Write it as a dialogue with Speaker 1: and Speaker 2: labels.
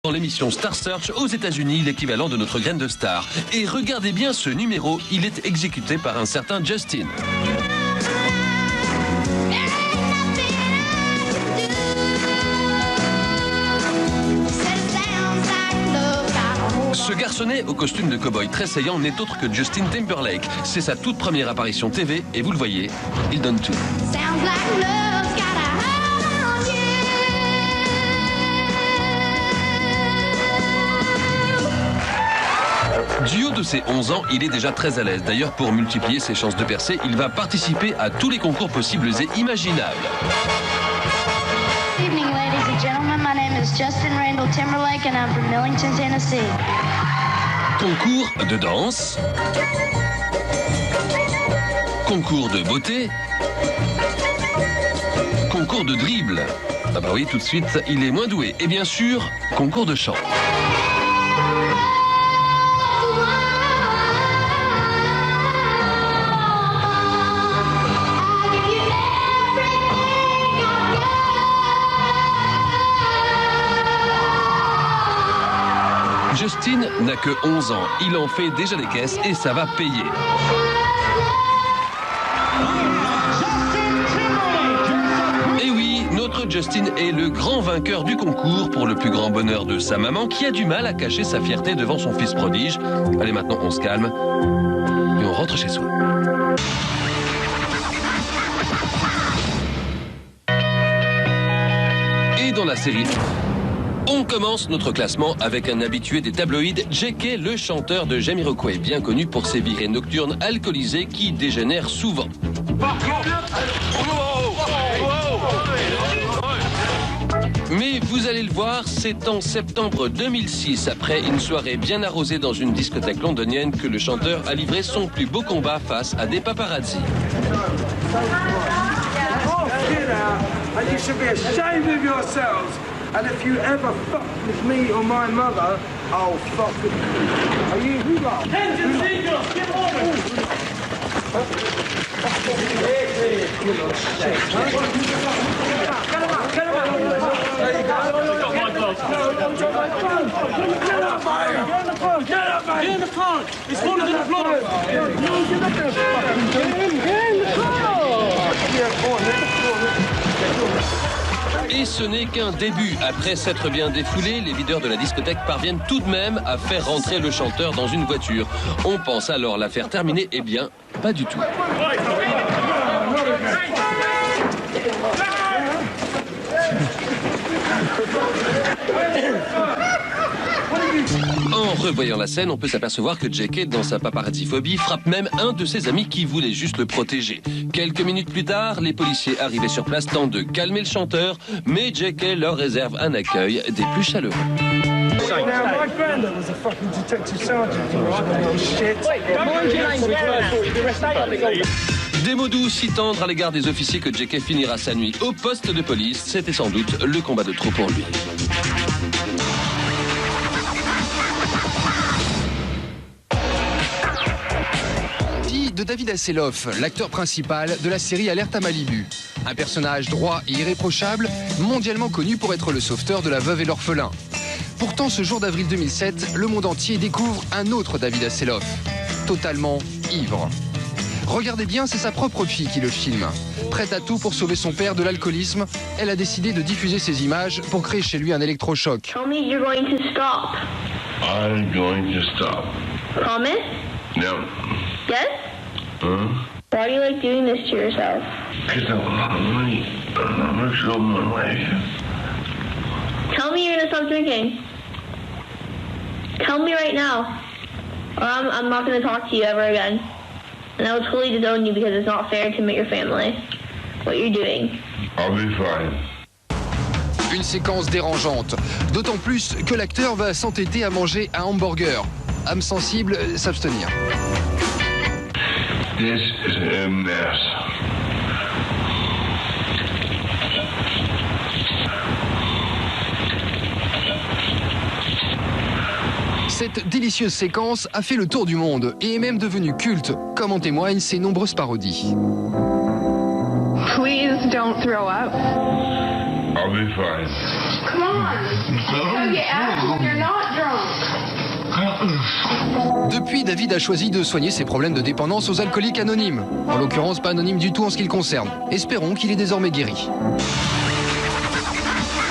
Speaker 1: dans l'émission Star Search aux États-Unis, l'équivalent de notre graine de star. Et regardez bien ce numéro, il est exécuté par un certain Justin. Ce garçonnet au costume de cow-boy très saillant n'est autre que Justin Timberlake. C'est sa toute première apparition TV et vous le voyez, il donne tout. Du haut de ses 11 ans, il est déjà très à l'aise. D'ailleurs, pour multiplier ses chances de percer, il va participer à tous les concours possibles et imaginables.
Speaker 2: Good evening, ladies and gentlemen. My name is Justin Randall Timberlake and I'm from Millington, Tennessee.
Speaker 1: Concours de danse, concours de beauté, concours de dribble. Ah bah oui, tout de suite, il est moins doué. Et bien sûr, concours de chant. Justin n'a que 11 ans, il en fait déjà des caisses et ça va payer. Et oui, notre Justin est le grand vainqueur du concours pour le plus grand bonheur de sa maman qui a du mal à cacher sa fierté devant son fils prodige. Allez, maintenant on se calme et on rentre chez soi. Et dans la série... On commence notre classement avec un habitué des tabloïds, J.K., le chanteur de Jamiroquai, bien connu pour ses virées nocturnes alcoolisées qui dégénèrent souvent. Mais vous allez le voir, c'est en septembre 2006, après une soirée bien arrosée dans une discothèque londonienne, que le chanteur a livré son plus beau combat face à des paparazzis.
Speaker 3: And if you ever fuck with me or my mother, I'll fuck with you. Are you who are? Attention seekers, get over! Get in the car! He's falling to the floor! Get in the car!
Speaker 1: Et ce n'est qu'un début. Après s'être bien défoulé, les videurs de la discothèque parviennent tout de même à faire rentrer le chanteur dans une voiture. On pense alors l'affaire terminée. Eh bien, pas du tout. En revoyant la scène, on peut s'apercevoir que J.K., dans sa paparazzi-phobie, frappe même un de ses amis qui voulait juste le protéger. Quelques minutes plus tard, les policiers arrivés sur place tentent de calmer le chanteur, mais J.K. leur réserve un accueil des plus chaleureux. Des mots doux si tendres à l'égard des officiers que J.K. finira sa nuit au poste de police, c'était sans doute le combat de trop pour lui.
Speaker 4: De David Hasselhoff, l'acteur principal de la série Alerte à Malibu. Un personnage droit et irréprochable, mondialement connu pour être le sauveteur de la veuve et l'orphelin. Pourtant, ce jour d'avril 2007, le monde entier découvre un autre David Hasselhoff, totalement ivre. Regardez bien, c'est sa propre fille qui le filme. Prête à tout pour sauver son père de l'alcoolisme, elle a décidé de diffuser ces images pour créer chez lui un électrochoc.
Speaker 2: Tell me you're going to stop.
Speaker 5: I'm going to stop.
Speaker 2: Promise?
Speaker 5: No.
Speaker 2: Yes? Why do you like doing this to yourself?
Speaker 5: Because I'm go my way.
Speaker 2: Tell me you're gonna stop drinking. Tell me right now. Or I'm not gonna talk to you ever again. And I will totally disown you because it's not fair to your family. What you're doing.
Speaker 5: I'll be fine.
Speaker 4: Une séquence dérangeante, d'autant plus que l'acteur va s'entêter à manger un hamburger. Âme sensible, s'abstenir.
Speaker 5: This is a mess.
Speaker 4: Cette délicieuse séquence a fait le tour du monde et est même devenue culte, comme en témoignent ses nombreuses parodies.
Speaker 6: Please don't throw up.
Speaker 5: I'll be fine.
Speaker 6: Come on.
Speaker 4: Depuis, David a choisi de soigner ses problèmes de dépendance aux alcooliques anonymes. En l'occurrence, pas anonyme du tout en ce qui le concerne. Espérons qu'il est désormais guéri.